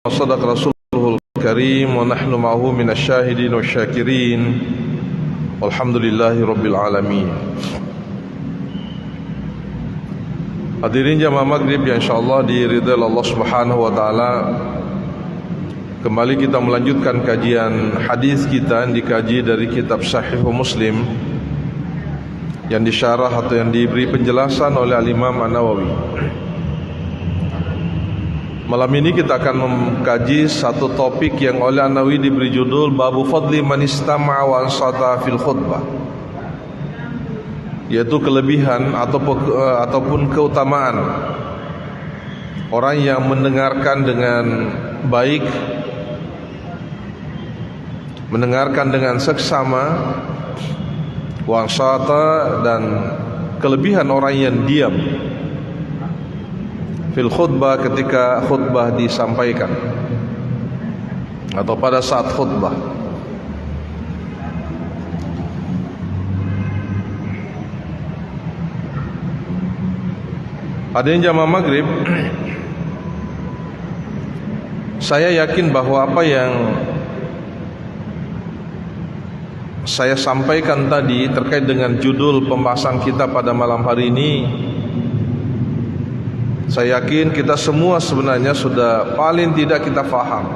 صدق رسوله الكريم ونحن معه من الشاهدين والشاكرين والحمد لله رب العالمين. Hadirin jamaah maghrib yang insyaallah diridhai Allah Subhanahu wa taala, kembali kita melanjutkan kajian hadis kita yang dikaji dari kitab Sahih Muslim yang disyarah atau yang diberi penjelasan oleh Al-Imam An-Nawawi. Malam ini kita akan mengkaji satu topik yang oleh An-Nawawi diberi judul Babu Fadli Man Istama'a wa Ansata fil Khutbah, yaitu kelebihan ataupun keutamaan orang yang mendengarkan dengan baik, mendengarkan dengan seksama, wa ansata, dan kelebihan orang yang diam fil khutbah, ketika khutbah disampaikan atau pada saat khutbah. Hadirin jamaah maghrib, saya yakin bahwa apa yang saya sampaikan tadi terkait dengan judul pembahasan kita pada malam hari ini, saya yakin kita semua sebenarnya sudah paling tidak kita faham,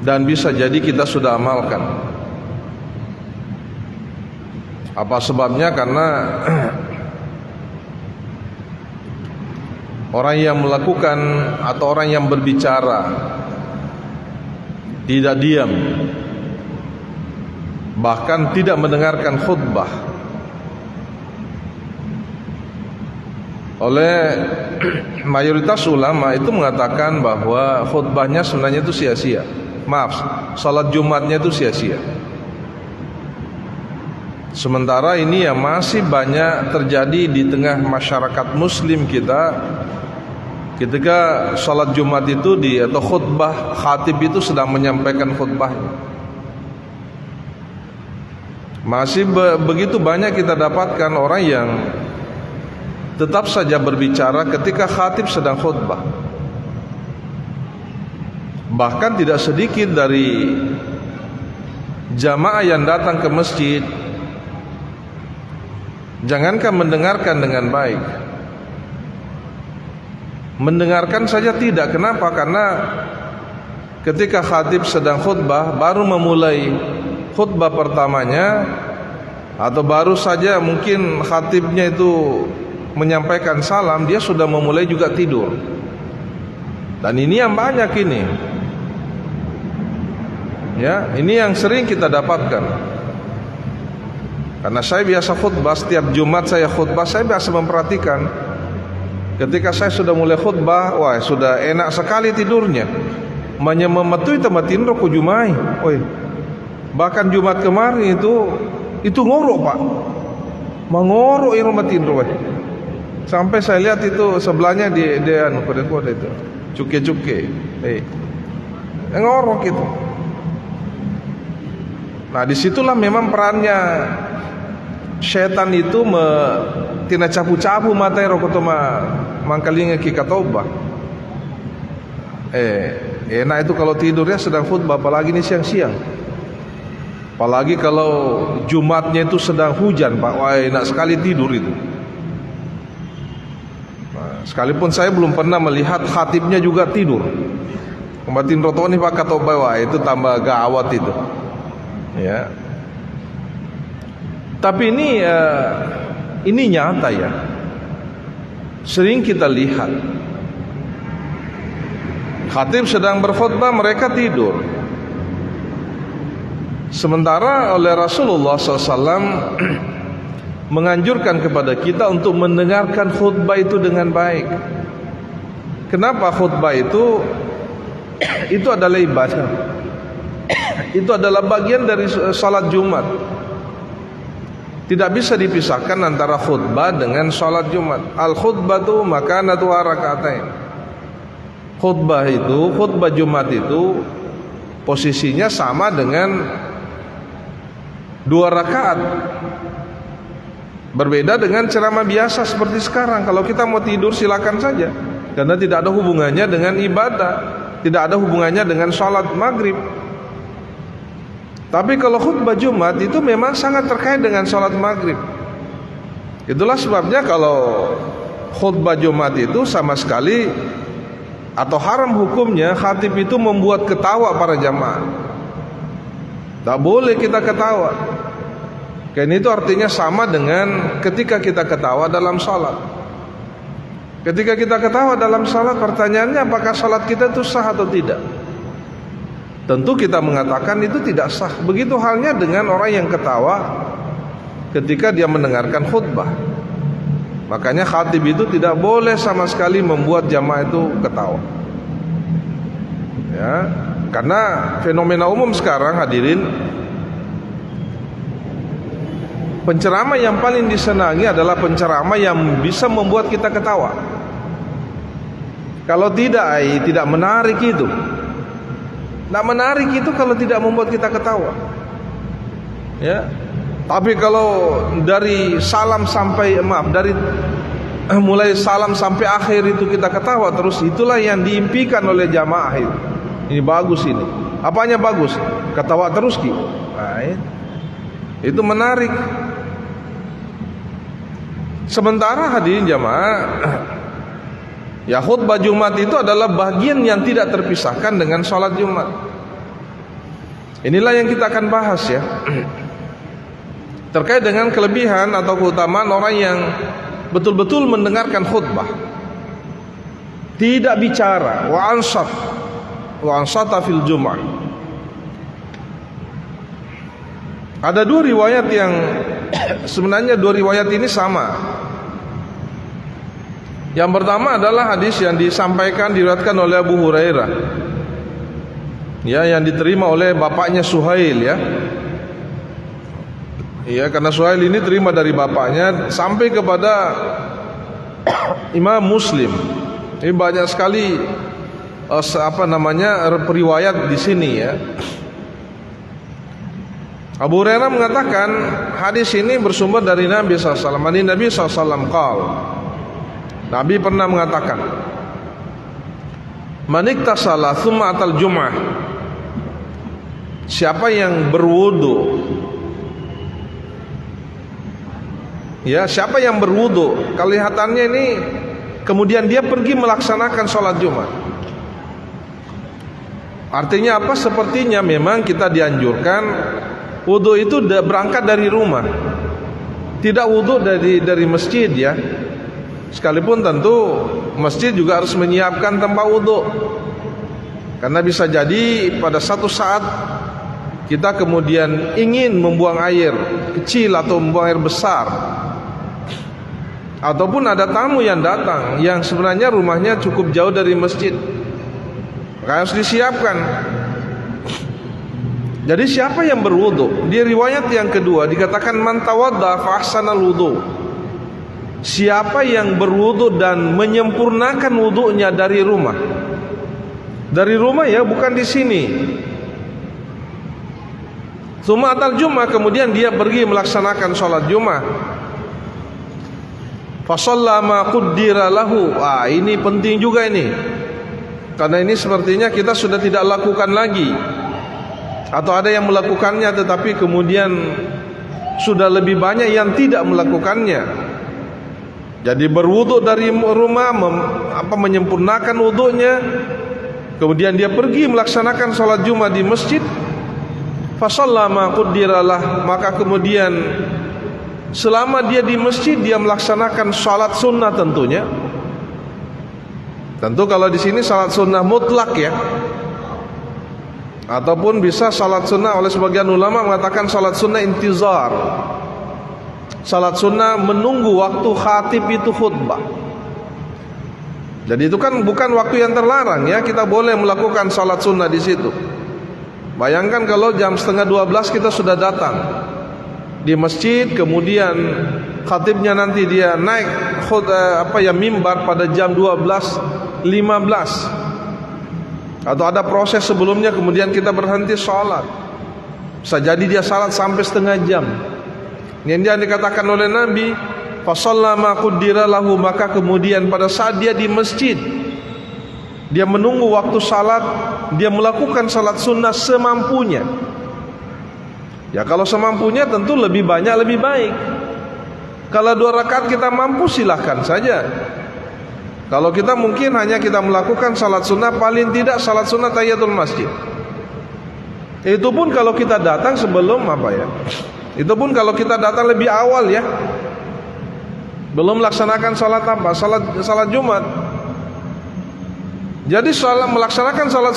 dan bisa jadi kita sudah amalkan. Apa sebabnya? Karena orang yang melakukan atau orang yang berbicara tidak diam, bahkan tidak mendengarkan khutbah, oleh mayoritas ulama itu mengatakan bahwa khutbahnya sebenarnya itu sia-sia. Maaf, salat Jumatnya itu sia-sia. Sementara ini yang masih banyak terjadi di tengah masyarakat muslim kita, ketika salat Jumat itu atau khutbah, khatib itu sedang menyampaikan khutbahnya. Masih begitu banyak kita dapatkan orang yang tetap saja berbicara ketika khatib sedang khutbah. Bahkan tidak sedikit dari jamaah yang datang ke masjid, jangankan mendengarkan dengan baik, mendengarkan saja tidak. Kenapa? Karena ketika khatib sedang khutbah, baru memulai khutbah pertamanya, atau baru saja mungkin khatibnya itu menyampaikan salam, dia sudah memulai juga tidur. Dan ini yang banyak ini, ya, ini yang sering kita dapatkan. Karena saya biasa khutbah, setiap Jumat saya khutbah, saya biasa memperhatikan ketika saya sudah mulai khutbah, wah sudah enak sekali tidurnya. Memetui tempat tidur ku Jumai. Bahkan Jumat kemarin itu ngorok, Pak. Mengorok yang rumah tidur, sampai saya lihat itu sebelahnya dia kode-kode itu cuke-cuke, ngorok itu. Nah, disitulah memang perannya setan itu tina capu-capu mata rokotoma mangkalinga kikatoba. Enak itu kalau tidurnya sedang khutbah, apalagi ini siang-siang. Apalagi kalau Jumatnya itu sedang hujan, Pak. Wah, enak sekali tidur itu. Sekalipun saya belum pernah melihat khatibnya juga tidur. Kembatin rotoni Pak Katoba, wah itu tambah gawat itu. Ya. Tapi ini nyata ya. Sering kita lihat khatib sedang berkhutbah, mereka tidur. Sementara oleh Rasulullah SAW menganjurkan kepada kita untuk mendengarkan khutbah itu dengan baik. Kenapa? Khutbah itu adalah ibadah. Itu adalah bagian dari salat Jumat. Tidak bisa dipisahkan antara khutbah dengan salat Jumat. Al-khutbatu makanatu raka'atain. Khutbah Jumat itu posisinya sama dengan 2 rakaat. Berbeda dengan ceramah biasa seperti sekarang. Kalau kita mau tidur silakan saja. karena tidak ada hubungannya dengan ibadah, tidak ada hubungannya dengan sholat maghrib. Tapi kalau khutbah Jumat itu memang sangat terkait dengan sholat maghrib. Itulah sebabnya kalau khutbah Jumat itu sama sekali atau haram hukumnya khatib itu membuat ketawa para jamaah. Tak boleh kita ketawa. Karena itu artinya sama dengan ketika kita ketawa dalam sholat. Ketika kita ketawa dalam sholat, pertanyaannya apakah sholat kita itu sah atau tidak? Tentu kita mengatakan itu tidak sah. Begitu halnya dengan orang yang ketawa ketika dia mendengarkan khutbah. Makanya khatib itu tidak boleh sama sekali membuat jamaah itu ketawa. Ya, karena fenomena umum sekarang hadirin, penceramah yang paling disenangi adalah penceramah yang bisa membuat kita ketawa. Kalau tidak menarik itu. Tidak menarik itu kalau tidak membuat kita ketawa. Ya. Tapi kalau dari mulai salam sampai akhir itu kita ketawa terus, itulah yang diimpikan oleh jamaah itu. Ini bagus ini. Apanya bagus? Ketawa terus ki. Nah, itu menarik. Sementara hadirin jamaah, ya khutbah Jumat itu adalah bagian yang tidak terpisahkan dengan sholat Jumat. Inilah yang kita akan bahas ya. Terkait dengan kelebihan atau keutamaan orang yang betul-betul mendengarkan khutbah, tidak bicara, wa ansata fil Jum'ah. Ada dua riwayat yang sebenarnya dua riwayat ini sama. Yang pertama adalah hadis yang diriwayatkan oleh Abu Hurairah, ya, yang diterima oleh bapaknya Suhail, ya. Ya, karena Suhail ini terima dari bapaknya sampai kepada Imam Muslim. Ini banyak sekali periwayat di sini, ya. Abu Hurairah mengatakan hadis ini bersumber dari Nabi SAW. Nabi SAW qala, Nabi pernah mengatakan, man iktasala thumma atal jum'ah, siapa yang berwudu, ya, siapa yang berwudu, kelihatannya ini kemudian dia pergi melaksanakan sholat Jumat. Artinya apa? Sepertinya memang kita dianjurkan wudu itu berangkat dari rumah, tidak wudu dari masjid, ya. Sekalipun tentu masjid juga harus menyiapkan tempat wudu, karena bisa jadi pada satu saat kita kemudian ingin membuang air kecil atau membuang air besar, ataupun ada tamu yang datang yang sebenarnya rumahnya cukup jauh dari masjid, maka harus disiapkan. Jadi siapa yang berwudu? Di riwayat yang kedua dikatakan man tawadda fa ahsanal wudu. Siapa yang berwudu dan menyempurnakan wudunya dari rumah. Dari rumah, ya, bukan di sini. Tsumma atal Jumat, kemudian dia pergi melaksanakan sholat Jumat. Fa shalla ma qaddira lahu. Ini penting juga ini. Karena ini sepertinya kita sudah tidak lakukan lagi. Atau ada yang melakukannya tetapi kemudian sudah lebih banyak yang tidak melakukannya. Jadi berwudu dari rumah, menyempurnakan wudunya, kemudian dia pergi melaksanakan sholat Jumat di masjid. Fa shalla ma qaddira lah, maka kemudian selama dia di masjid dia melaksanakan sholat sunnah tentunya. Tentu kalau di sini sholat sunnah mutlak, ya. Ataupun bisa salat sunnah, oleh sebagian ulama mengatakan salat sunnah intizar, salat sunnah menunggu waktu khatib itu khutbah. Jadi itu kan bukan waktu yang terlarang, ya, kita boleh melakukan salat sunnah di situ. Bayangkan kalau jam 11:30 kita sudah datang di masjid, kemudian khatibnya nanti dia naik mimbar pada jam 12:15. Atau ada proses sebelumnya kemudian kita berhenti sholat, bisa jadi dia salat sampai setengah jam. Yang dia dikatakan oleh Nabi, fa shalla ma qaddira lahu, maka kemudian pada saat dia di masjid Dia menunggu waktu salat, dia melakukan salat sunnah semampunya. Ya kalau semampunya tentu lebih banyak lebih baik. Kalau 2 rakaat kita mampu silahkan saja. Kalau kita mungkin hanya kita melakukan salat sunnah, paling tidak salat sunnah tahiyatul masjid. Itu pun kalau kita datang sebelum itu pun kalau kita datang lebih awal ya. Belum melaksanakan salat salat Jumat. Jadi melaksanakan salat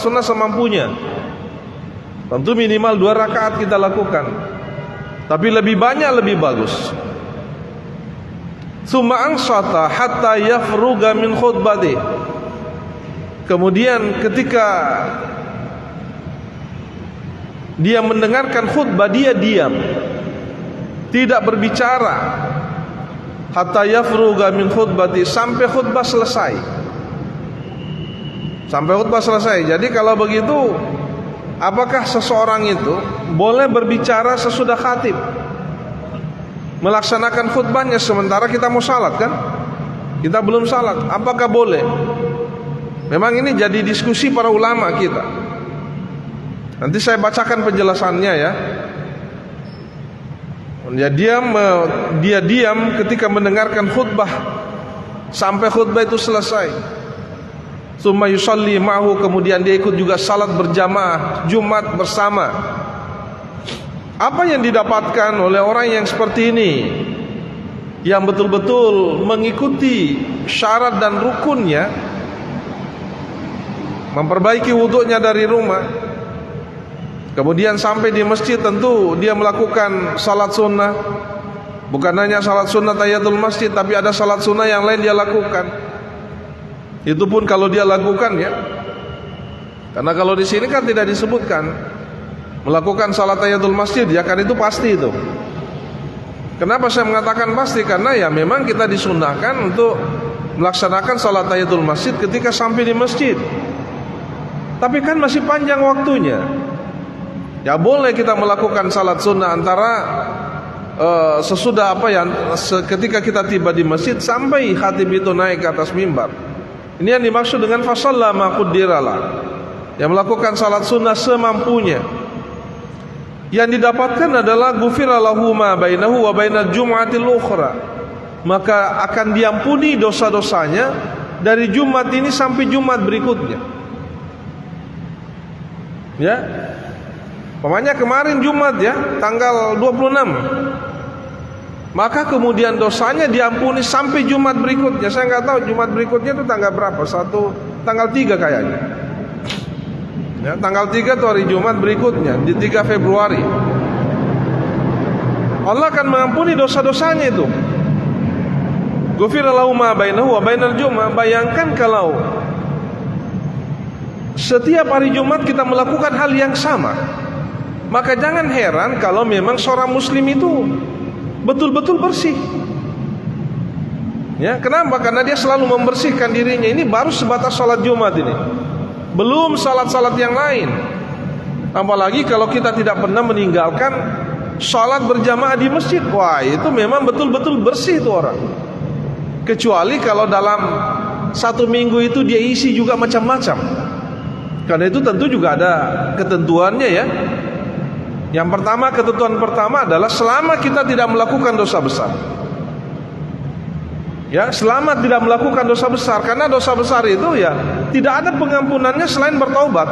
sunnah semampunya. Tentu minimal 2 rakaat kita lakukan. Tapi lebih banyak lebih bagus. Tsumma ansata hatta yafruga min khutbati. Kemudian ketika dia mendengarkan khutbah, dia diam, tidak berbicara. Hatta yafruga min khutbati, sampai khutbah selesai. Sampai khutbah selesai. Jadi kalau begitu, apakah seseorang itu boleh berbicara sesudah khatib melaksanakan khutbahnya sementara kita mau salat kan? Kita belum salat. Apakah boleh? Memang ini jadi diskusi para ulama kita. Nanti saya bacakan penjelasannya ya. Dia diam ketika mendengarkan khutbah sampai khutbah itu selesai. Tsumma yusalli ma'hu, kemudian dia ikut juga salat berjamaah Jumat bersama. Apa yang didapatkan oleh orang yang seperti ini, yang betul-betul mengikuti syarat dan rukunnya, memperbaiki wudhunya dari rumah, kemudian sampai di masjid tentu dia melakukan salat sunnah. Bukan hanya salat sunnah tahiyatul masjid, tapi ada salat sunnah yang lain dia lakukan. Itu pun kalau dia lakukan ya. Karena kalau di sini kan tidak disebutkan melakukan salat tahiyatul masjid, ya kan itu pasti itu. Kenapa saya mengatakan pasti? Karena ya memang kita disunnahkan untuk melaksanakan salat tahiyatul masjid ketika sampai di masjid. Tapi kan masih panjang waktunya. Ya boleh kita melakukan salat sunnah antara sesudah ketika kita tiba di masjid sampai khatib itu naik ke atas mimbar. Ini yang dimaksud dengan fasalla ma qaddiralah, yang melakukan salat sunnah semampunya. Yang didapatkan adalah ghufira lahu ma bainahu wa bainal jum'atil ukhra, maka akan diampuni dosa-dosanya dari Jumat ini sampai Jumat berikutnya. Ya. Pokoknya kemarin Jumat ya, tanggal 26. Maka kemudian dosanya diampuni sampai Jumat berikutnya. Saya nggak tahu Jumat berikutnya itu tanggal berapa. Tanggal 3 kayaknya. Ya, tanggal 3 itu hari Jumat berikutnya, di 3 Februari. Allah akan mengampuni dosa-dosanya itu. Ghufira lahu ma bainahu wa bainal jum'ah. Bayangkan kalau setiap hari Jumat kita melakukan hal yang sama, maka jangan heran kalau memang seorang muslim itu betul-betul bersih. Ya, kenapa? Karena dia selalu membersihkan dirinya. Ini baru sebatas salat Jumat ini. Belum salat-salat yang lain. Apalagi kalau kita tidak pernah meninggalkan salat berjamaah di masjid. Wah, itu memang betul-betul bersih itu orang. Kecuali kalau dalam 1 minggu itu dia isi juga macam-macam. Karena itu tentu juga ada ketentuannya ya. Yang pertama, ketentuan pertama adalah selama kita tidak melakukan dosa besar. Ya, selama tidak melakukan dosa besar, karena dosa besar itu ya tidak ada pengampunannya selain bertaubat.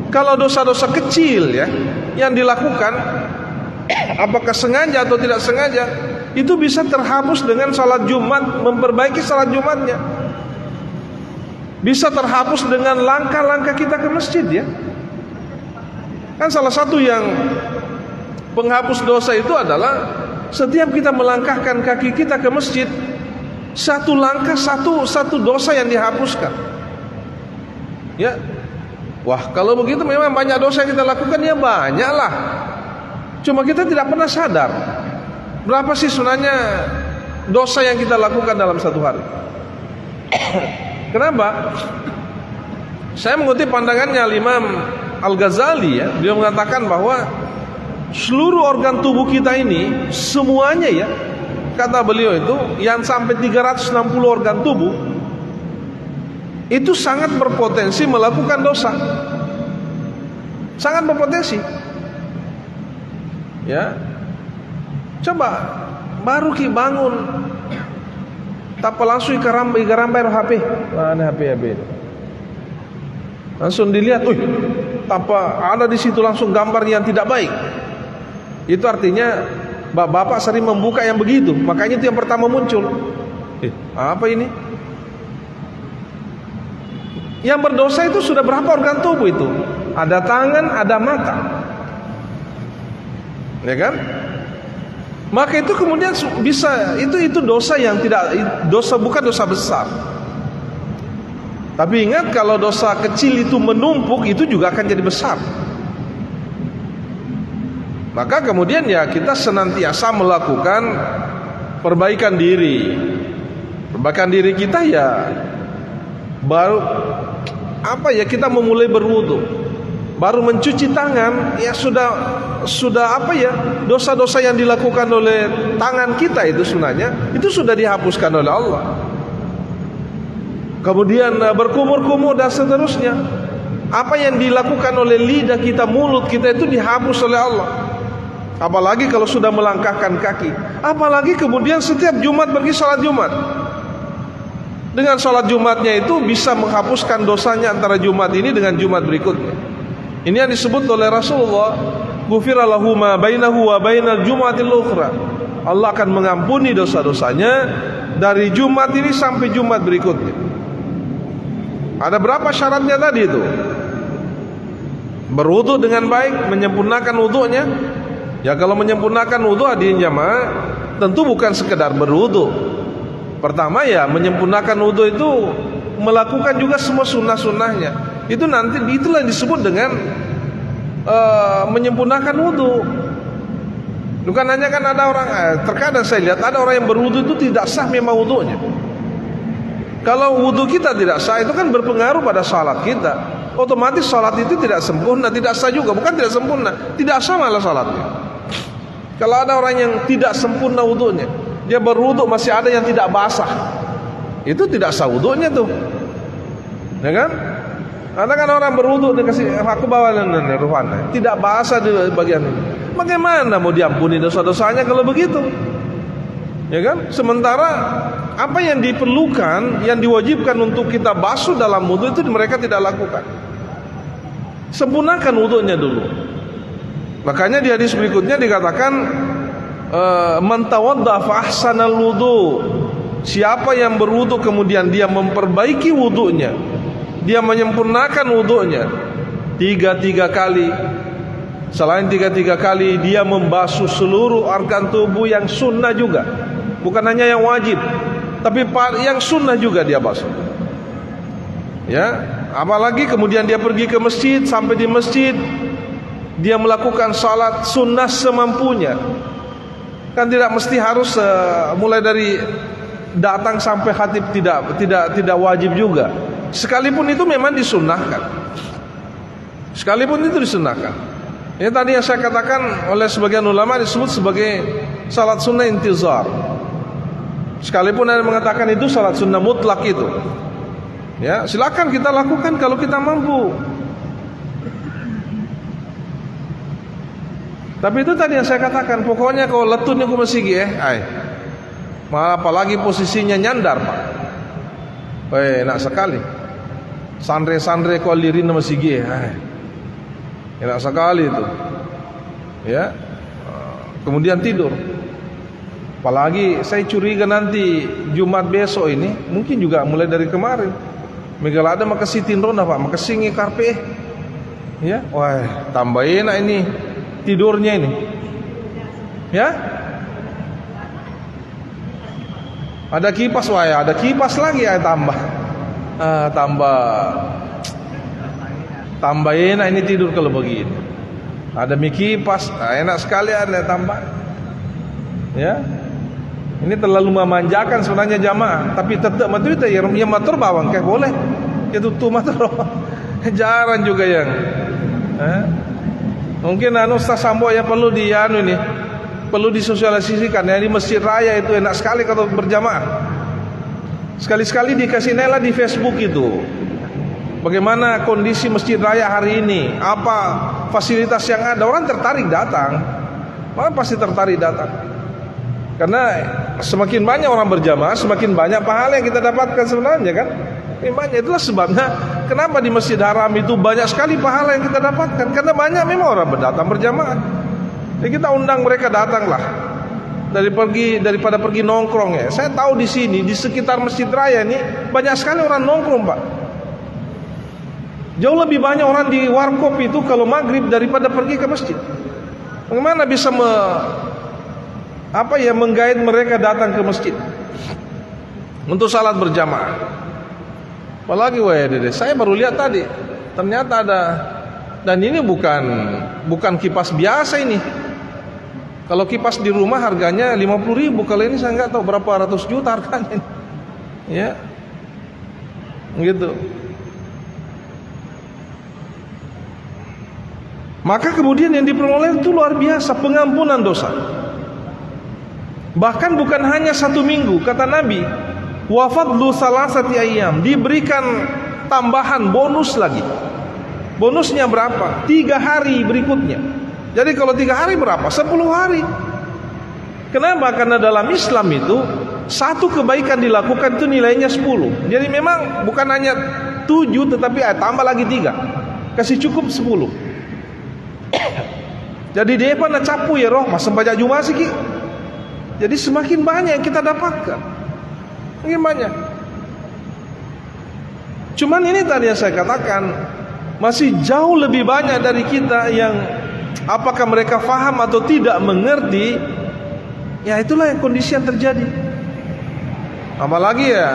Kalau dosa-dosa kecil ya yang dilakukan, apakah sengaja atau tidak sengaja, itu bisa terhapus dengan salat Jumat, memperbaiki salat Jumatnya. Bisa terhapus dengan langkah-langkah kita ke masjid ya. Kan salah satu yang penghapus dosa itu adalah setiap kita melangkahkan kaki kita ke masjid, satu langkah satu dosa yang dihapuskan. Ya. Wah, kalau begitu memang banyak dosa yang kita lakukan, ya banyaklah. Cuma kita tidak pernah sadar berapa sih sebenarnya dosa yang kita lakukan dalam satu hari. Kenapa? Saya mengutip pandangannya Imam Al-Ghazali ya, beliau mengatakan bahwa seluruh organ tubuh kita ini semuanya ya, kata beliau itu yang sampai 360 organ tubuh itu sangat berpotensi melakukan dosa. Sangat berpotensi. Ya. Coba baru ki bangun tapa langsung ikarambai HP. Mana HP itu? Langsung dilihat, tanpa ada di situ langsung gambar yang tidak baik. Itu artinya bapak sering membuka yang begitu, makanya itu yang pertama muncul. Apa ini? Yang berdosa itu sudah berapa organ tubuh itu? Ada tangan, ada mata. Ya kan? Maka itu kemudian bisa itu dosa yang bukan dosa besar. Tapi ingat, kalau dosa kecil itu menumpuk, itu juga akan jadi besar. Maka kemudian ya kita senantiasa melakukan perbaikan diri. Perbaikan diri kita ya baru kita memulai berwudu, baru mencuci tangan, ya sudah dosa-dosa yang dilakukan oleh tangan kita itu sebenarnya itu sudah dihapuskan oleh Allah. Kemudian berkumur-kumur dan seterusnya, apa yang dilakukan oleh lidah kita, mulut kita itu dihapus oleh Allah. Apalagi kalau sudah melangkahkan kaki, apalagi kemudian setiap Jumat pergi salat Jumat. Dengan salat Jumatnya itu bisa menghapuskan dosanya antara Jumat ini dengan Jumat berikutnya. Ini yang disebut oleh Rasulullah, ghufira lahu ma bainahu wa bainal jum'atil ukhra. Allah akan mengampuni dosa-dosanya dari Jumat ini sampai Jumat berikutnya. Ada berapa syaratnya tadi itu? Berwudu dengan baik, menyempurnakan wudunya. Ya kalau menyempurnakan wudu hadirin jamaah, tentu bukan sekedar berwudu. Pertama ya menyempurnakan wudu itu melakukan juga semua sunnah-sunnahnya. Itu nanti itulah yang disebut dengan menyempurnakan wudu. Bukan hanya kan ada orang, terkadang saya lihat ada orang yang berwudu itu tidak sah memang wudunya. Kalau wudu kita tidak sah, itu kan berpengaruh pada salat kita. Otomatis salat itu tidak sempurna, tidak sah juga. Bukan tidak sempurna, tidak sah malah salatnya. Kalau ada orang yang tidak sempurna wudunya, dia berwudu masih ada yang tidak basah, itu tidak sah wudunya tuh. Ya kan? Ada kan orang berwudu dikasih aku bawa ruhana, tidak basah di bagian ini. Bagaimana mau diampuni dosa-dosanya kalau begitu? Ya kan? Sementara apa yang diperlukan, yang diwajibkan untuk kita basuh dalam wudu itu mereka tidak lakukan. Sempurnakan wudunya dulu. Makanya di hadis berikutnya dikatakan man tawadda fa ahsanal wudu. Siapa yang berwudu kemudian dia memperbaiki wudunya, dia menyempurnakan wudunya 3 kali. Selain 3 kali, dia membasuh seluruh organ tubuh yang sunnah juga. Bukan hanya yang wajib, tapi yang sunnah juga dia basuh. Ya, apalagi kemudian dia pergi ke masjid, sampai di masjid dia melakukan salat sunnah semampunya. Kan tidak mesti harus mulai dari datang sampai khatib, tidak wajib juga. Sekalipun itu memang disunnahkan. Sekalipun itu disunnahkan. Ini tadi yang saya katakan oleh sebagian ulama disebut sebagai salat sunnah intizar. Sekalipun ada mengatakan itu salat sunnah mutlak itu. Ya, silakan kita lakukan kalau kita mampu. Tapi itu tadi yang saya katakan, pokoknya kalau letutnya aku masih malah apalagi posisinya nyandar, Pak. Enak sekali. Sandre kau lirin masih enak sekali itu. Ya. Kemudian tidur. Apalagi saya curiga nanti Jumat besok ini, mungkin juga mulai dari kemarin, Megala ada makasitin ronda Pak, makasingi karpe. Ya, wah, tambah enak ini tidurnya ini. Ya. Ada kipas, wah ya, ada kipas lagi ya tambah. Tambah enak ini tidur kalau begini. Ada kipas, enak sekali ada tambah. Ya. Ini terlalu memanjakan sebenarnya jamaah, tapi tetap matu itu ya matur bawang kayak boleh. Itu tuh matur. Jarang juga yang. Mungkin Ustaz Sambo ya perlu perlu disosialisasikan ya, di masjid raya itu enak sekali kalau berjamaah. Sekali-sekali dikasih nela di Facebook itu. bagaimana kondisi Masjid Raya hari ini, apa fasilitas yang ada, orang tertarik datang. Orang pasti tertarik datang. Karena semakin banyak orang berjamaah, semakin banyak pahala yang kita dapatkan sebenarnya kan. Memangnya itulah sebabnya kenapa di Masjid Haram itu banyak sekali pahala yang kita dapatkan, karena banyak memang orang berdatang berjamaah. Jadi kita undang mereka datanglah. Daripada pergi nongkrong ya. Saya tahu di sini di sekitar Masjid Raya ini banyak sekali orang nongkrong, Pak. Jauh lebih banyak orang di warkop itu kalau maghrib daripada pergi ke masjid. Bagaimana bisa menggait mereka datang ke masjid untuk salat berjamaah? Apalagi saya baru lihat tadi, ternyata ada, dan ini bukan kipas biasa ini. Kalau kipas di rumah harganya 50.000, kalau ini saya nggak tahu berapa ratus juta harganya. Ya, gitu. Maka kemudian yang diperoleh itu luar biasa, pengampunan dosa. Bahkan bukan hanya 1 minggu, kata Nabi, wa fadlu salasati ayyam, diberikan tambahan bonus lagi. Bonusnya berapa? 3 hari berikutnya. Jadi kalau 3 hari berapa? 10 hari. Kenapa? Karena dalam Islam itu satu kebaikan dilakukan itu nilainya 10. Jadi memang bukan hanya 7, tetapi tambah lagi 3. Kasih cukup 10. Jadi dia pernah capu ya roh, masa baca Jumat sih Ki. Jadi semakin banyak yang kita dapatkan. Semakin banyak. Cuman ini tadi yang saya katakan, masih jauh lebih banyak dari kita yang apakah mereka faham atau tidak mengerti. Ya itulah yang kondisi yang terjadi. Apalagi ya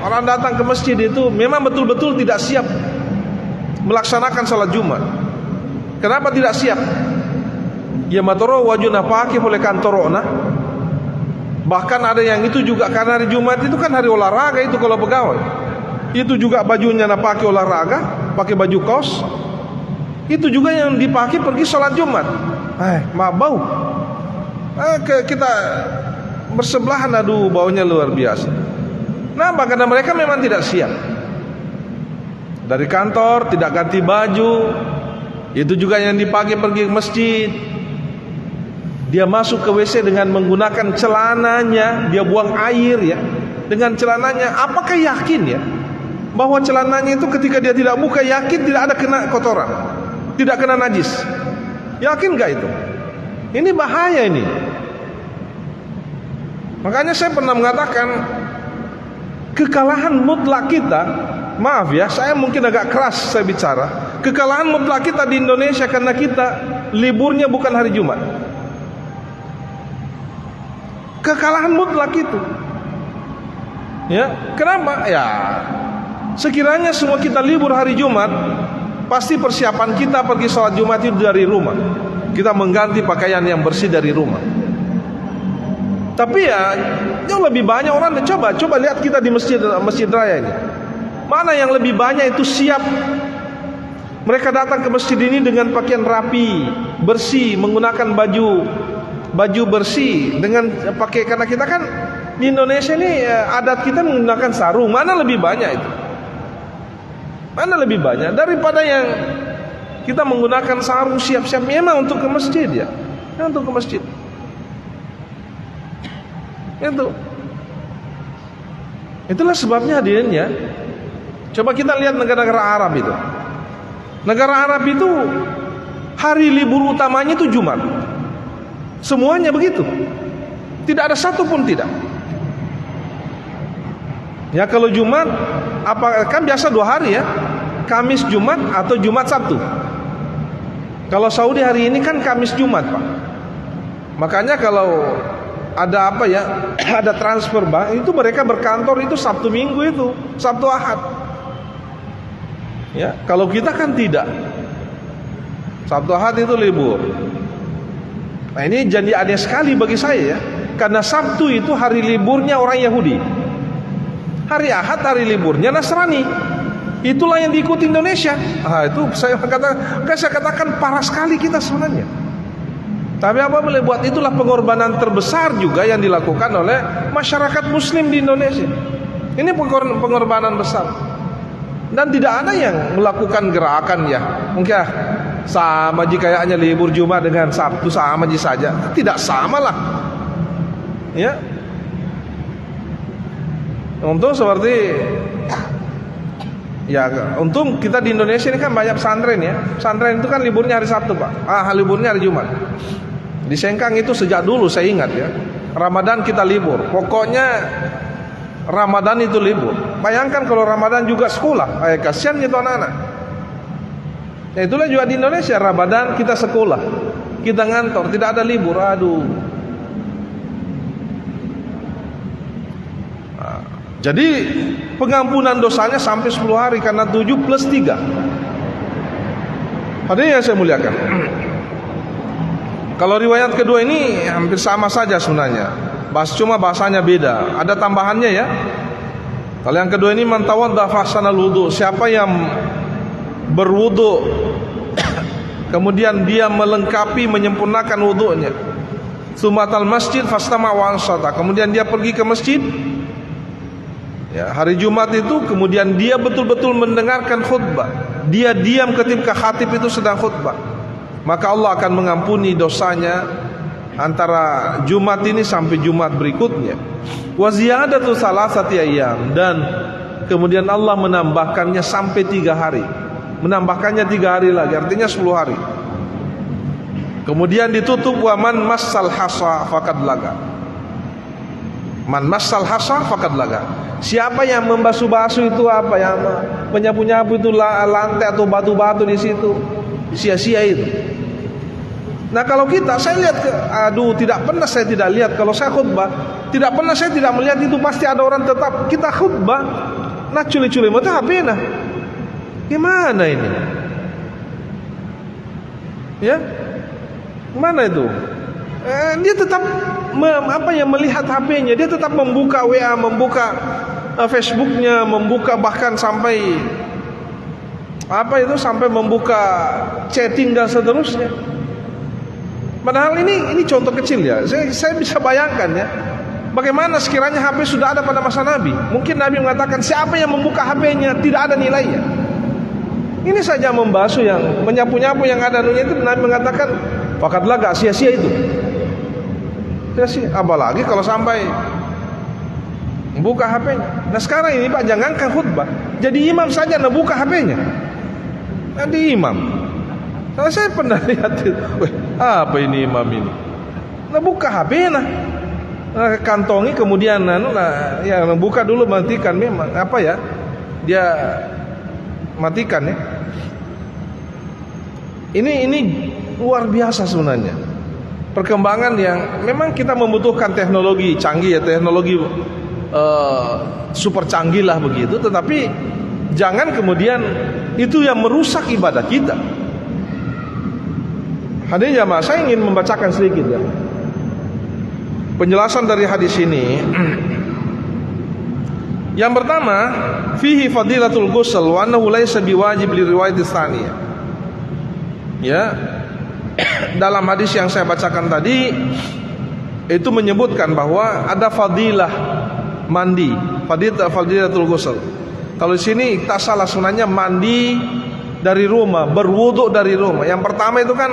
orang datang ke masjid itu memang betul-betul tidak siap melaksanakan salat Jumat. Kenapa tidak siap? Ya matoro wajuna pakai oleh kantorona. Bahkan ada yang itu juga karena hari Jumat itu kan hari olahraga itu kalau pegawai. Itu juga bajunya pakai olahraga, pakai baju kaos. Itu juga yang dipakai pergi sholat Jumat. Bau. Kita bersebelahan, aduh baunya luar biasa. Kenapa? Karena mereka memang tidak siap. Dari kantor tidak ganti baju. Itu juga yang dipakai pergi ke masjid. Dia masuk ke WC dengan menggunakan celananya, dia buang air ya dengan celananya. Apakah yakin ya bahwa celananya itu ketika dia tidak buka, yakin tidak ada kena kotoran, tidak kena najis? Yakin gak itu? Ini bahaya ini. Makanya saya pernah mengatakan kekalahan mutlak kita, maaf ya, saya mungkin agak keras saya bicara, kekalahan mutlak kita di Indonesia karena kita liburnya bukan hari Jumat. Kekalahan mutlak itu. Ya, kenapa? Ya, sekiranya semua kita libur hari Jumat, pasti persiapan kita pergi sholat Jumat itu dari rumah. Kita mengganti pakaian yang bersih dari rumah. Tapi ya, jauh lebih banyak orang. Coba lihat kita di masjid raya ini. Mana yang lebih banyak itu siap? Mereka datang ke masjid ini dengan pakaian rapi, bersih, menggunakan baju bersih dengan pakai, karena kita kan di Indonesia ini adat kita menggunakan sarung. Mana lebih banyak itu? Mana lebih banyak daripada yang kita menggunakan sarung siap-siap memang untuk ke masjid ya, untuk ke masjid. Itulah sebabnya hadirin ya. Coba kita lihat negara-negara Arab itu. Negara Arab itu hari libur utamanya itu Jumat. Semuanya begitu. Tidak ada satu pun tidak. Ya kalau Jumat, kan biasa 2 hari ya, Kamis Jumat atau Jumat Sabtu. Kalau Saudi hari ini kan Kamis Jumat Pak. Makanya kalau ada ada transfer bank itu mereka berkantor itu Sabtu Minggu itu, Sabtu Ahad. Ya, kalau kita kan tidak. Sabtu Ahad itu libur. Nah ini jadi aneh sekali bagi saya ya, karena Sabtu itu hari liburnya orang Yahudi, hari Ahad hari liburnya Nasrani. Itulah yang diikuti Indonesia. Itu saya katakan parah sekali kita sebenarnya. Tapi apa boleh buat, itulah pengorbanan terbesar juga yang dilakukan oleh masyarakat Muslim di Indonesia. Ini pengorbanan besar. Dan tidak ada yang melakukan gerakan ya. Mungkin sama jika kayaknya libur Jumat dengan Sabtu sama saja. Tidak sama lah. Ya. Untung seperti ya, untung kita di Indonesia ini kan banyak pesantren ya. Pesantren itu kan liburnya hari Sabtu, Pak. Liburnya hari Jumat. Di Sengkang itu sejak dulu saya ingat ya. Ramadan kita libur. Pokoknya Ramadan itu libur. Bayangkan kalau Ramadan juga sekolah, kasihan itu anak-anak. Ya itulah juga di Indonesia, Ramadan kita sekolah, kita ngantor, tidak ada libur. Aduh. Jadi pengampunan dosanya sampai 10 hari karena 7 plus 3. Hadirin yang saya muliakan. Kalau riwayat kedua ini hampir sama saja sebenarnya. Cuma bahasanya beda. Ada tambahannya ya. Kalau yang kedua ini man tawadda fa ahsanal wudu, siapa yang berwudu kemudian dia melengkapi menyempurnakan wudunya. Sumatal masjid fastama wa ansata, kemudian dia pergi ke masjid. Ya, hari Jumat itu kemudian dia betul-betul mendengarkan khutbah. Dia diam ketika khatib itu sedang khutbah. Maka Allah akan mengampuni dosanya antara Jumat ini sampai Jumat berikutnya. Wa ziyadatu salasati ayyam, dan kemudian Allah menambahkannya sampai 3 hari. Menambahkannya 3 hari lagi, artinya 10 hari. Kemudian ditutup wa man massal hasa faqad laga. Man massal hasa faqad laga. Siapa yang membasuh-basuh itu apa, yang menyapu-nyapu itu lantai atau batu-batu di situ, sia-sia itu. Nah kalau kita, saya lihat tidak pernah saya tidak lihat. Kalau saya khutbah, tidak pernah saya tidak melihat itu. Pasti ada orang tetap kita khutbah, nah culi-culi mata HP nah. Gimana ini? Ya, mana itu? Dia tetap melihat HP-nya. Dia tetap membuka WA, membuka Facebook-nya, membuka bahkan sampai sampai membuka chatting dan seterusnya. Padahal ini contoh kecil ya. Saya bisa bayangkan ya, bagaimana sekiranya HP sudah ada pada masa Nabi. Mungkin Nabi mengatakan siapa yang membuka HP-nya tidak ada nilainya. Ini saja membasuh yang menyapu-nyapu yang ada anunya itu, Nabi mengatakan fakatlah gak sia-sia itu. Sia-sia. Apalagi kalau sampai membuka HP-nya. Nah sekarang ini Pak, jangankan khutbah, jadi imam saja membuka HP-nya. Nanti imam. Kalau saya pernah lihat itu, apa ini imam ini? Nah buka HP nah, kantongi kemudian ya buka dulu, matikan memang dia matikan ya. Ini luar biasa sebenarnya. Perkembangan yang memang kita membutuhkan teknologi canggih ya, teknologi super canggih lah begitu. Tetapi jangan kemudian itu yang merusak ibadah kita. Hadirin jamaah, saya ingin membacakan sedikit ya penjelasan dari hadis ini. Yang pertama, fihi fadilatul ghusl wa annahu laysa biwajib li riwayat tsaniyah. Ya. Dalam hadis yang saya bacakan tadi itu menyebutkan bahwa ada fadilah mandi, fadilatul ghusl. Kalau di sini tak salah sebenarnya mandi dari rumah, berwudu dari rumah. Yang pertama itu kan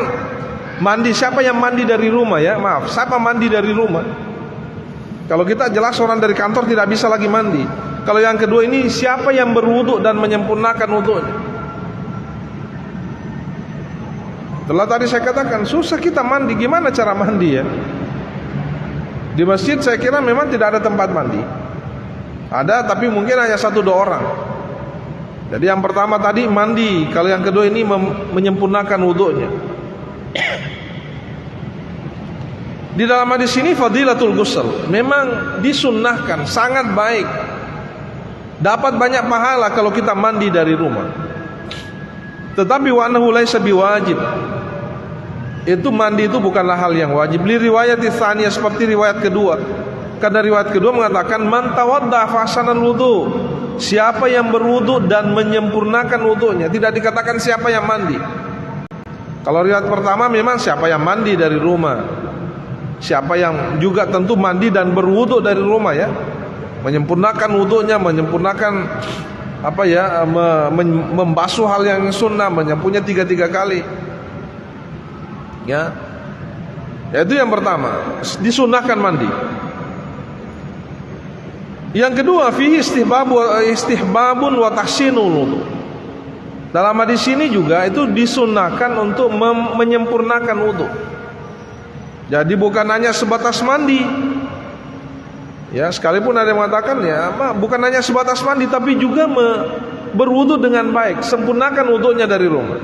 mandi, siapa yang mandi dari rumah ya? Maaf, siapa mandi dari rumah? Kalau kita jelas orang dari kantor tidak bisa lagi mandi. Kalau yang kedua ini siapa yang berwudu dan menyempurnakan wudunya? Setelah tadi saya katakan susah kita mandi, gimana cara mandi ya? Di masjid saya kira memang tidak ada tempat mandi. Ada tapi mungkin hanya 1-2 orang. Jadi yang pertama tadi mandi, kalau yang kedua ini menyempurnakan wudunya. Di dalam hadis ini fadilatul ghusl memang disunnahkan, sangat baik. Dapat banyak pahala kalau kita mandi dari rumah. Tetapi wa annahu laysa biwajib. Itu mandi itu bukanlah hal yang wajib. Li riwayat tsaniyah, seperti riwayat kedua. Karena riwayat kedua mengatakan man tawadda fa ahsanal wudu. Siapa yang berwudu dan menyempurnakan wudunya. Tidak dikatakan siapa yang mandi. Kalau riwayat pertama memang siapa yang mandi dari rumah. Siapa yang juga tentu mandi dan berwudu dari rumah ya, menyempurnakan wudunya, menyempurnakan membasuh hal yang sunnah, menyapunya 3 kali. Ya. Itu yang pertama, disunahkan mandi. Yang kedua, fihi istihbabun wa tahsinul wudu. Dalam hadis ini juga itu disunahkan untuk menyempurnakan wudu. Jadi bukan hanya sebatas mandi. Ya, sekalipun ada yang mengatakan bukan hanya sebatas mandi, tapi juga berwudu dengan baik, sempurnakan wudunya dari rumah.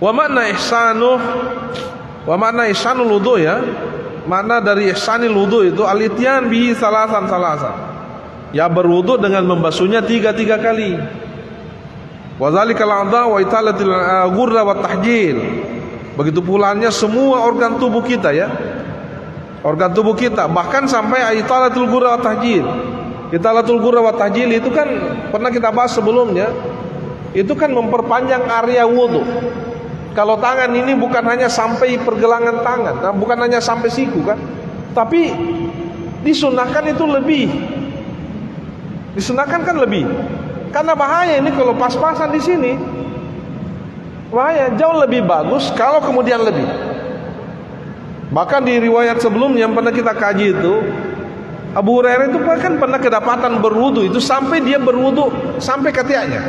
Wa makna ihsanul wudu ya. Makna dari ihsanil wudu itu al-ityan bihi salasan. Ya, berwudu dengan membasuhnya 3 kali. Wa zalikal a'dha wa italatil ghurra wa tahjil. Begitu pulanya semua organ tubuh kita ya. Organ tubuh kita, bahkan sampai italatul ghurra wa tahjil. Italatul ghurra wa tahjil itu kan pernah kita bahas sebelumnya. Itu kan memperpanjang area wudu. Kalau tangan ini bukan hanya sampai pergelangan tangan, bukan hanya sampai siku kan, tapi disunahkan itu lebih. Disunahkan kan lebih. Karena bahaya ini kalau pas-pasan di sini. Bahaya, jauh lebih bagus kalau kemudian lebih. Bahkan di riwayat sebelumnya yang pernah kita kaji itu, Abu Hurairah itu kan pernah kedapatan berwudu itu sampai dia berwudu sampai ketiaknya.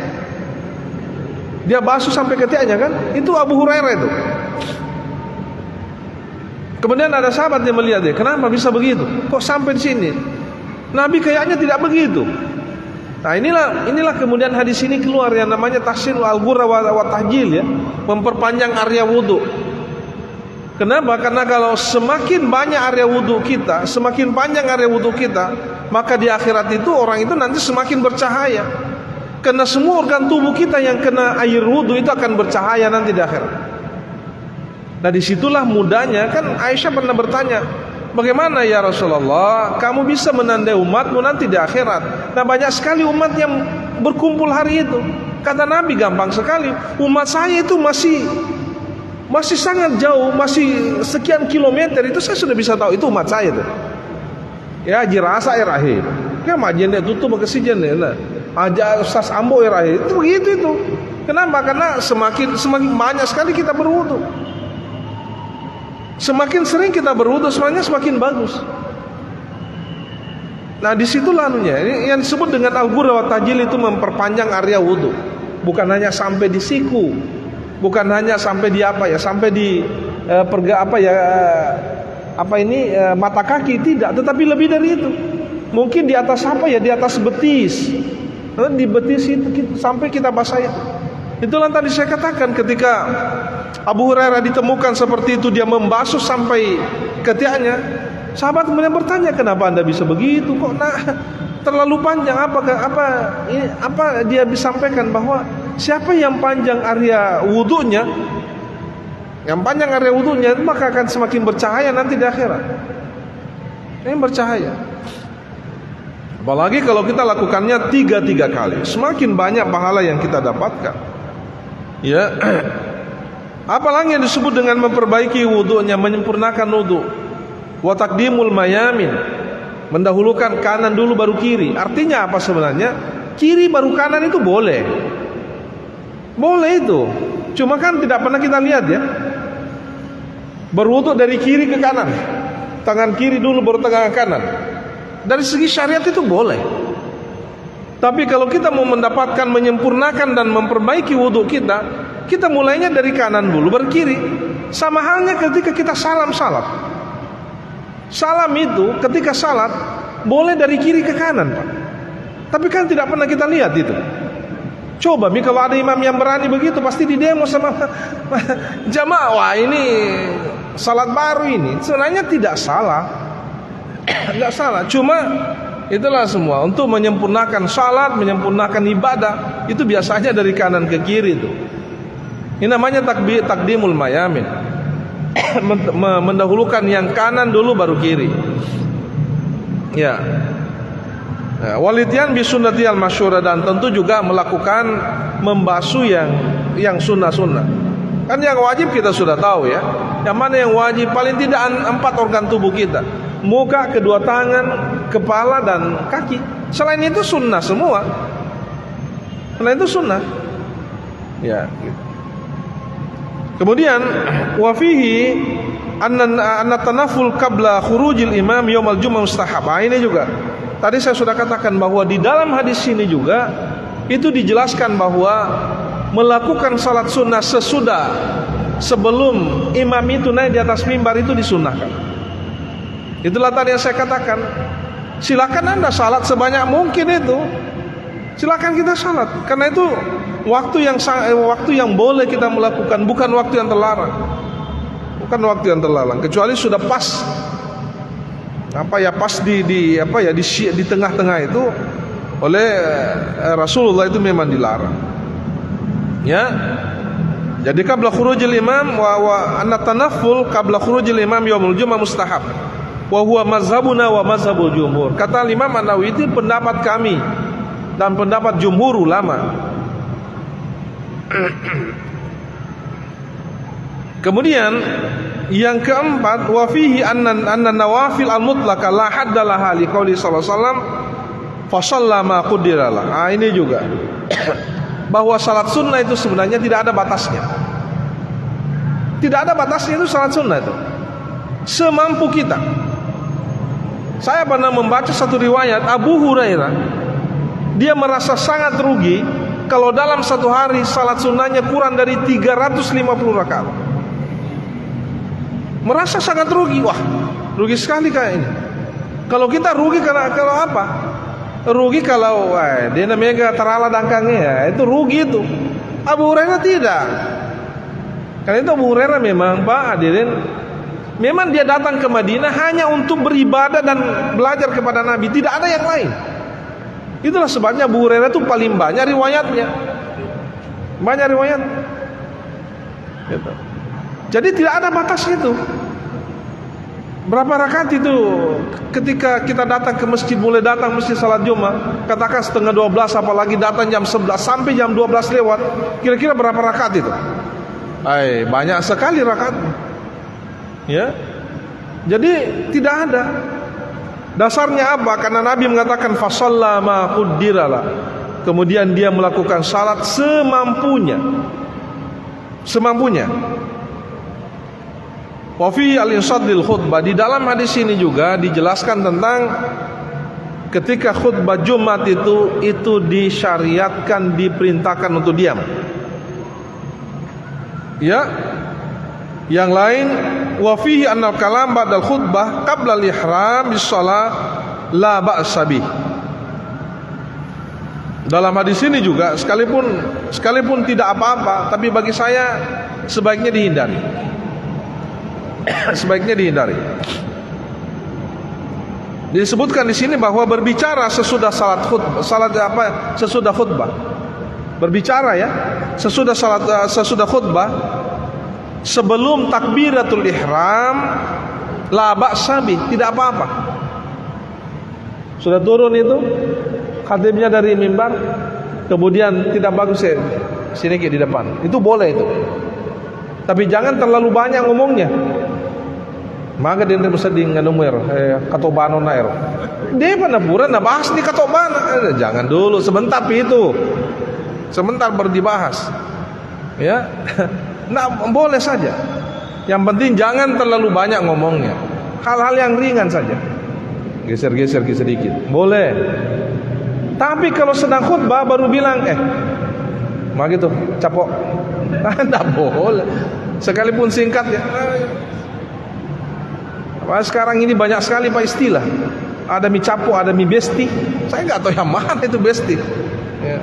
Dia basuh sampai ketiaknya kan? Itu Abu Hurairah itu. Kemudian ada sahabat yang melihat dia, kenapa bisa begitu? Kok sampai di sini? Nabi kayaknya tidak begitu. Nah inilah kemudian hadis ini keluar yang namanya tahsin al-ghurra wa tahjil ya, memperpanjang area wudu. Kenapa? Karena kalau semakin banyak area wudu kita, semakin panjang area wudu kita, maka di akhirat itu orang itu nanti semakin bercahaya. Karena semua organ tubuh kita yang kena air wudu itu akan bercahaya nanti di akhirat. Nah disitulah mudahnya kan Aisyah pernah bertanya, bagaimana ya Rasulullah, kamu bisa menandai umatmu nanti di akhirat? Nah banyak sekali umat yang berkumpul hari itu. Kata Nabi, gampang sekali. Umat saya itu masih sangat jauh, masih sekian kilometer, itu saya sudah bisa tahu itu umat saya tuh. Ya jirasa air akhir. Ya majene tutup ke sijene nah. Aja Ustaz Ambo air akhir. Itu begitu itu. Kenapa? Karena semakin banyak sekali kita berwudu. Semakin sering kita berwudu sebenarnya semakin bagus. Nah disitulah anunya. Yang disebut dengan al-ghurra wa tahjil itu memperpanjang area wudu. Bukan hanya sampai di siku, bukan hanya sampai di sampai di mata kaki, tidak, tetapi lebih dari itu. Mungkin di atas di atas betis. Di betis itu sampai kita basah itu. Itulah tadi saya katakan ketika Abu Hurairah ditemukan seperti itu, dia membasuh sampai ketiaknya. Sahabat kemudian bertanya, kenapa Anda bisa begitu? Kok terlalu panjang? Apa dia bisa sampaikan bahwa siapa yang panjang area wudunya, maka akan semakin bercahaya nanti di akhirat. Ini bercahaya. Apalagi kalau kita lakukannya 3 kali, semakin banyak pahala yang kita dapatkan. Ya. Apalagi yang disebut dengan memperbaiki wudunya, menyempurnakan wudu. Wa taqdimul mayamin, mendahulukan kanan dulu baru kiri. Artinya apa sebenarnya? Kiri baru kanan itu boleh. Boleh itu. Cuma kan tidak pernah kita lihat ya. Berwudu dari kiri ke kanan. Tangan kiri dulu baru tangan kanan. Dari segi syariat itu boleh. Tapi kalau kita mau mendapatkan, menyempurnakan dan memperbaiki wudu kita, kita mulainya dari kanan dulu baru kiri. Sama halnya ketika kita salam. Salam itu ketika salat boleh dari kiri ke kanan, Pak. Tapi kan tidak pernah kita lihat itu. Coba kalau ada imam yang berani begitu, pasti didemo sama jamaah. Wah ini salat baru ini. Sebenarnya tidak salah. Tidak salah. Cuma itulah semua untuk menyempurnakan salat, menyempurnakan ibadah, itu biasanya dari kanan ke kiri itu. Ini namanya takdimul mayamin. Mendahulukan yang kanan dulu baru kiri. Ya. Walitian bi sunnati al masyhurah, dan tentu juga melakukan membasuh yang sunnah-sunnah. Kan yang wajib kita sudah tahu ya. Yang mana yang wajib? Paling tidak 4 organ tubuh kita. Muka, kedua tangan, kepala dan kaki. Selain itu sunnah semua. Selain itu sunnah. Ya, gitu. Kemudian wa fihi anna tanaful qabla khurujil imam yaumal jumu'ah mustahab. Ini juga tadi saya sudah katakan bahwa di dalam hadis ini juga itu dijelaskan bahwa melakukan salat sunnah sesudah sebelum imam itu naik di atas mimbar itu disunnahkan. Itulah tadi yang saya katakan. Silakan Anda salat sebanyak mungkin itu. Silakan kita salat. Karena itu waktu yang boleh kita melakukan, bukan waktu yang terlarang. Bukan waktu yang terlarang, kecuali sudah pas pas di tengah-tengah itu oleh Rasulullah itu memang dilarang. Ya. Jadi qabla khurujil imam wa anna tanafful qabla khurujil imam yaumul jumu'ah mustahab. Wa huwa mazhabuna wa mazhabul jumhur. Kata Imam An-Nawawi, itu pendapat kami dan pendapat jumhur ulama. Kemudian yang keempat, wa fihi anna nawafil al-mutlaqah la hadda laha li qouli sallallahu alaihi wasallam fa shallama qudira lah. Ini juga bahwa salat sunnah itu sebenarnya tidak ada batasnya. Tidak ada batasnya itu salat sunnah itu. Semampu kita. Saya pernah membaca satu riwayat Abu Hurairah, dia merasa sangat rugi kalau dalam satu hari salat sunnahnya kurang dari 350 rakaat. Merasa sangat rugi. Wah, rugi sekali kayak ini. Kalau kita rugi kalau apa? Rugi kalau dia namanya terala dangkangnya ya, itu rugi itu. Abu Hurairah tidak. Karena itu Abu Hurairah memang Pak hadirin, memang dia datang ke Madinah hanya untuk beribadah dan belajar kepada Nabi, tidak ada yang lain. Itulah sebabnya Abu Hurairah itu paling banyak riwayatnya. Banyak riwayat. Gitu. Jadi tidak ada batas itu. Berapa rakaat itu ketika kita datang ke masjid, boleh datang masjid salat Jumat, katakan setengah 12, apalagi datang jam 11 sampai jam 12 lewat, kira-kira berapa rakaat itu? Banyak sekali rakaatnya. Ya. Jadi tidak ada. Dasarnya apa? Karena Nabi mengatakan fasalla ma qaddiralah. Kemudian dia melakukan salat semampunya. Semampunya. Wa fi al-insadil khutbah. Di dalam hadis ini juga dijelaskan tentang ketika khutbah Jumat itu disyariatkan, diperintahkan untuk diam. Ya. Yang lain, wa fihi annal kalam ba'dal khutbah qabla al-ihram bis-shalah la ba'sa bih. Dalam hadis ini juga sekalipun tidak apa-apa, tapi bagi saya sebaiknya dihindari. Sebaiknya dihindari. Disebutkan di sini bahwa berbicara sesudah sesudah khutbah. Berbicara ya, sesudah khutbah sebelum takbiratul ihram la ba'sa bih, tidak apa-apa. Sudah turun itu khatibnya dari mimbar, kemudian tidak bagus ya sini di depan, itu boleh itu. Tapi jangan terlalu banyak ngomongnya. Maka dia bersedih nganumer katobano na ero. Dia panapura na bahas di katobana. Jangan dulu, sebentar itu. Sebentar baru dibahas. Ya. Nah, boleh saja. Yang penting jangan terlalu banyak ngomongnya. Hal-hal yang ringan saja. Geser-geser sedikit. Boleh. Tapi kalau sedang khutbah baru bilang mah gitu, capok. Tidak boleh. Sekalipun singkat ya. Sekarang ini banyak sekali Pak istilah. Ada mie capo, ada mie besti. Saya nggak tahu yang mana itu besti. Ya.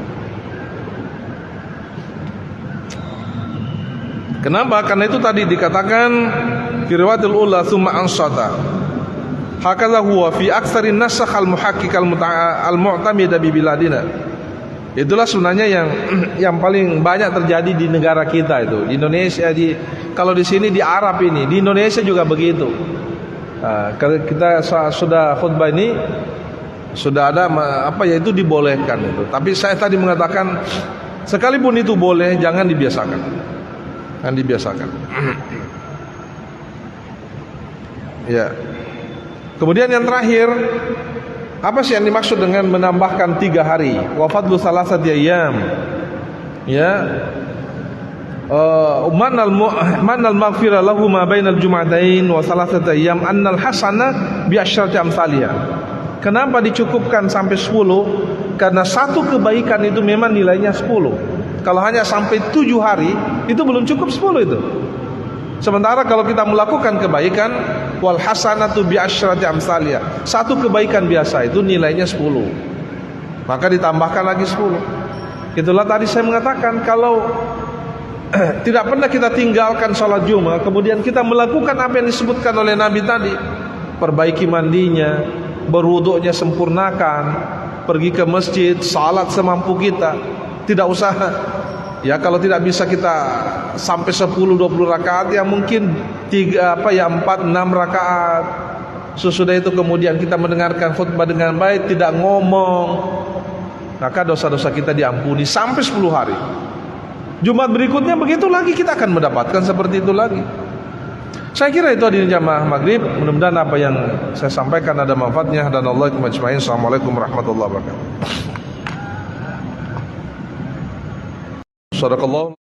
Kenapa? Karena itu tadi dikatakan firwatul ula thumma ansata. Hakadha huwa fi aktsarin nasakh al-muhaqqiq al-mu'tamid bi biladina. Itulah sebenarnya yang paling banyak terjadi di negara kita itu. Di Indonesia, kalau di sini di Arab ini, di Indonesia juga begitu. Kita sudah khutbah ini sudah ada itu dibolehkan itu. Tapi saya tadi mengatakan sekalipun itu boleh, jangan dibiasakan. Jangan dibiasakan. Ya. Kemudian yang terakhir Apa sih yang dimaksud dengan menambahkan 3 hari? Wa fadlu salasati ayyam. Ya. Manal maghfirah lahu ma bainal jum'atain wa salasati ayyam annal hasana bi asyrati amsalha. Kenapa dicukupkan sampai 10? Karena satu kebaikan itu memang nilainya 10. Kalau hanya sampai 7 hari itu belum cukup 10 itu. Sementara kalau kita melakukan kebaikan, wal hasanatu bi asyrati amsalha, satu kebaikan biasa itu nilainya 10. Maka ditambahkan lagi 10. Itulah tadi saya mengatakan, kalau tidak pernah kita tinggalkan sholat Jumat, kemudian kita melakukan apa yang disebutkan oleh Nabi tadi, perbaiki mandinya, berwuduknya sempurnakan, pergi ke masjid, salat semampu kita, tidak usah. Ya, kalau tidak bisa kita sampai 10-20 rakaat, ya mungkin 4-6 rakaat. Sesudah itu kemudian kita mendengarkan khutbah dengan baik, tidak ngomong, maka dosa-dosa kita diampuni sampai 10 hari. Jumat berikutnya begitu lagi, kita akan mendapatkan seperti itu lagi. Saya kira itu hadirin jamaah maghrib. Mudah-mudahan apa yang saya sampaikan ada manfaatnya. Dan Allah majma'in. Assalamualaikum warahmatullahi wabarakatuh. Sadaqallah.